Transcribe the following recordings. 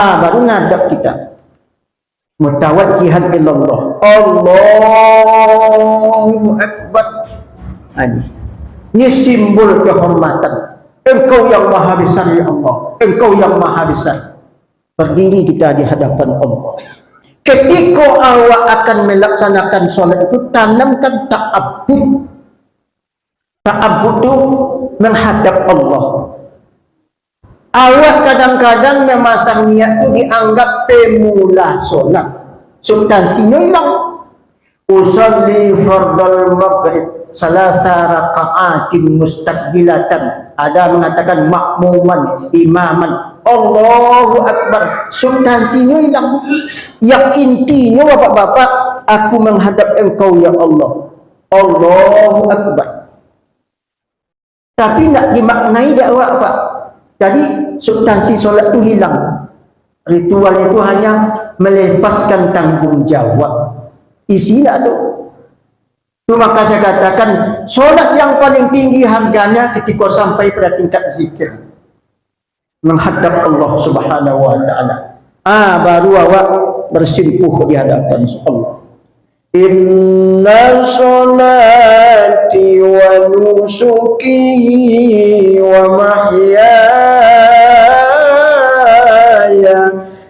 baru ngadap kita. Mutawajjihan ilallah. Allahu Akbar. Ini simbol kehormatan. Engkau yang maha besar ya Allah. Engkau yang maha besar. Berdiri kita di hadapan Allah. Ketika awak akan melaksanakan solat itu, tanamkan ta'abbud. Ta'abbud itu menghadap Allah. Awak kadang-kadang memasang niat itu dianggap pemula solat. Substansinya hilang. Usalli fardal maghrib salasa raka'atin mustaqbilatan. Ada mengatakan makmuman, imaman. Allahu Akbar. Substansinya hilang. Yang intinya bapak-bapak, aku menghadap engkau ya Allah. Allahu Akbar. Tapi nak dimaknai dakwah Pak. Jadi substansi solat itu hilang. Ritual itu hanya melepaskan tanggung jawab. Isi tak tu? Tu maka saya katakan solat yang paling tinggi harganya ketika sampai pada tingkat zikir, menghadap Allah Subhanahu wa taala. Baru awak bersimpuh di hadapan Allah. Inna salati wa nusuki wa mahyaya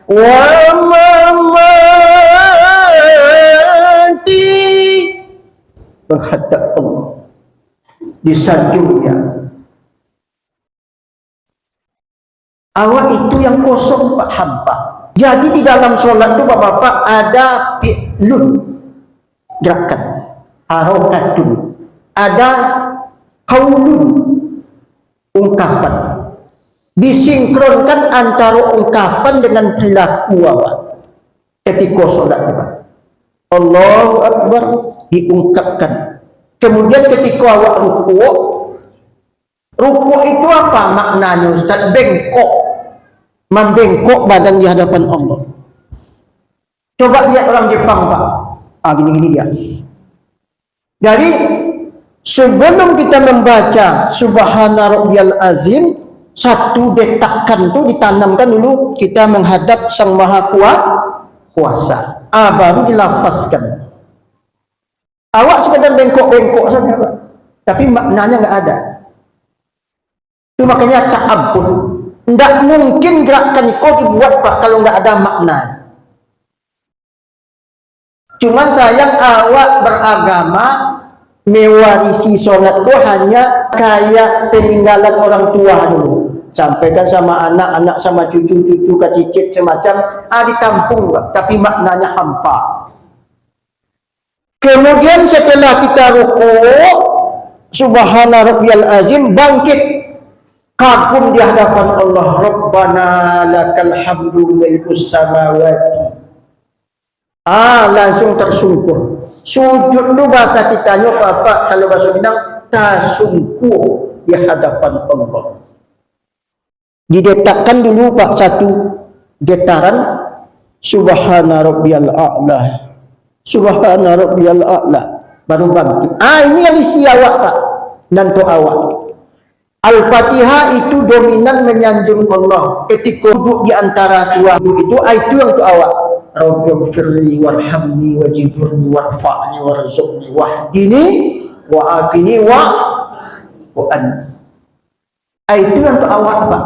wa mamati, menghadap Allah di sanjungnya. Awak itu yang kosong Pak hamba. Jadi di dalam solat itu bapak-bapak ada fi'lun, gerakan, harokatun, ada qaulun, ungkapan. Disinkronkan antara ungkapan dengan perilaku awak ketika solat Bapak. Allahu Akbar diungkapkan. Kemudian ketika awak rukuk, rukuk itu apa maknanya Ustaz? Bengkok, membengkok badan di hadapan Allah. Coba lihat orang Jepang Pak. Gini-gini dia. Jadi sebelum kita membaca Subhana Rabbiyal Azim, satu detakan tu ditanamkan dulu, kita menghadap Sang Maha Kuasa. Baru dilafazkan. Awak sekadar bengkok-bengkok saja Pak, tapi maknanya enggak ada. Itu makanya ta'abbud. Tidak mungkin gerakan itu dibuat Pak kalau enggak ada makna. Cuman sayang awak beragama mewarisi sholatku hanya kayak peninggalan orang tua dulu. Sampaikan sama anak-anak, sama cucu-cucu, kecicit semacam, ditampung Pak, tapi maknanya hampa. Kemudian setelah kita rukuk, Subhana Rabbiyal Azim, bangkit, kagum di hadapan Allah. Rabbana lakal hamdu milkus samawati. Langsung tersungkur. Sujud itu bahasa kitanya Bapak, kalau bahasa Minang tasungkur di hadapan Allah. Didetakkan dulu Pak satu getaran, Subhana Rabbiyal A'la, Subhana Rabbiyal A'la, baru bangkit. Ini yang isi awak Pak, dan tu awak. Al-Fatihah itu dominan menyanjung Allah. Ketika duduk di antara dua itu yang tu awak. Rabbighfirli warhamni wajibirni warfa'ni warzuqni wahdini wa'afini wa'an. Itu yang tu awak Pak.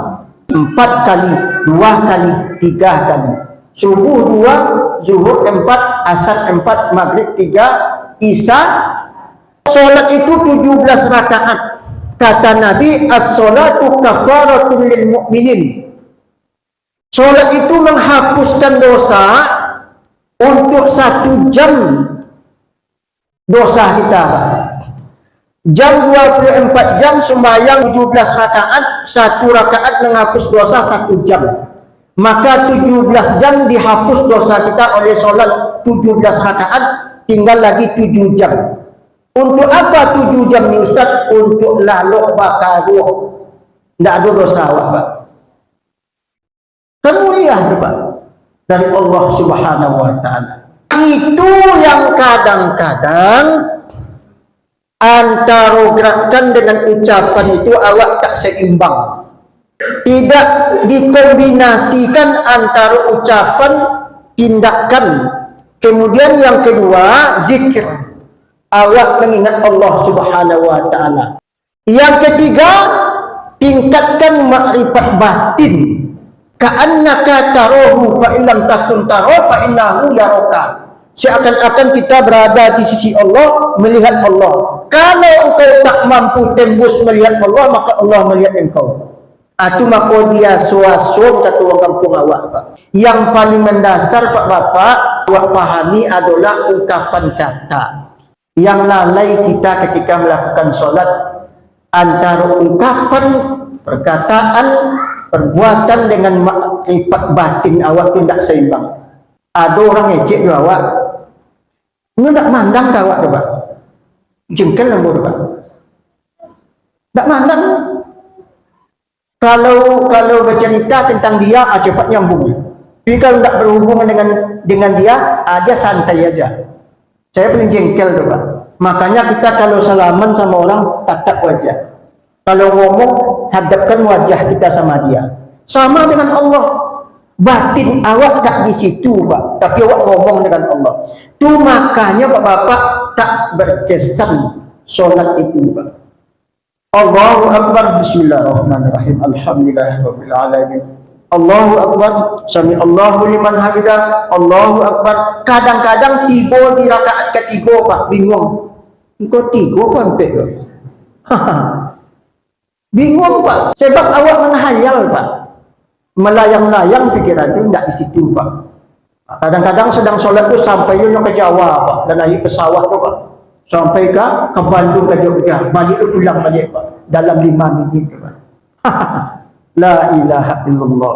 4 kali, 2 kali, 3 kali. Subuh 2, zuhur 4, asar 4, maghrib 3, isya. Solat itu 17 rakaat. Kata Nabi, as-salatu kafaratun lil mu'minin. Solat itu menghapuskan dosa untuk 1 jam dosa kita Pak. Jam 24 jam sembahyang 17 rakaat, 1 rakaat menghapus dosa 1 jam. Maka 17 jam dihapus dosa kita oleh solat 17 rakaat, tinggal lagi 7 jam. Untuk apa 7 jam ni Ustaz? Untuk laluk bakaruh. Tidak ada dosa awak Pak. Kan mulia Pak dari Allah Subhanahu wa taala. Itu yang kadang-kadang antara gerakan dengan ucapan itu awak tak seimbang. Tidak dikombinasikan antara ucapan, tindakan. Kemudian yang kedua, zikir. Awak mengingat Allah Subhanahu wa taala. Yang ketiga, tingkatkan makrifat batin. Ka'annaka tarahu fa illam takun tarahu fa innahu yaraka. Seakan-akan kita berada di sisi Allah, melihat Allah. Kalau engkau tak mampu tembus melihat Allah, maka Allah melihat engkau. Itu maka dia suasun kata orang kampung awak, Pak. Yang paling mendasar, Pak Bapak, awak pahami adalah ungkapan kata. Yang lalai kita ketika melakukan solat, antara ungkapan, perkataan, perbuatan dengan makrifat batin awak itu tidak seimbang. Ada orang ejek juga awak, ini tak mandang ke awak, Pak. Jengkel lembur, Pak. Tak mandang. Kalau bercerita tentang dia, cepat nyambung. Tapi kalau tak berhubungan dengan dia, dia santai aja. Saya paling jengkel tuh, Pak. Makanya kita kalau salaman sama orang, tatap wajah. Kalau ngomong, hadapkan wajah kita sama dia. Sama dengan Allah. Batin awak tak di situ, Pak. Tapi awak ngomong dengan Allah. Itu makanya Pak Bapak tak berkesan solat itu, Pak. Allahu Akbar, bismillahirrahmanirrahim, alhamdulillahirabbil alamin. Allahu Akbar, sami Allahu liman hamidah, Allahu Akbar. Kadang-kadang tiba di rakaat ketiga, Pak, bingung. Engkau tiga apa sampai? Bingung, Pak. Sebab awak menghayal, Pak. Melayang-layang pikiran itu tidak di situ, Pak. Kadang-kadang sedang sholat itu sampai ke Jawa, Pak, dan naik pesawat tuh, Pak. Sampai ke Bandung, ke Jogja, balik itu pulang balik, Pak, dalam 5 menit, Pak. La ilaha illallah.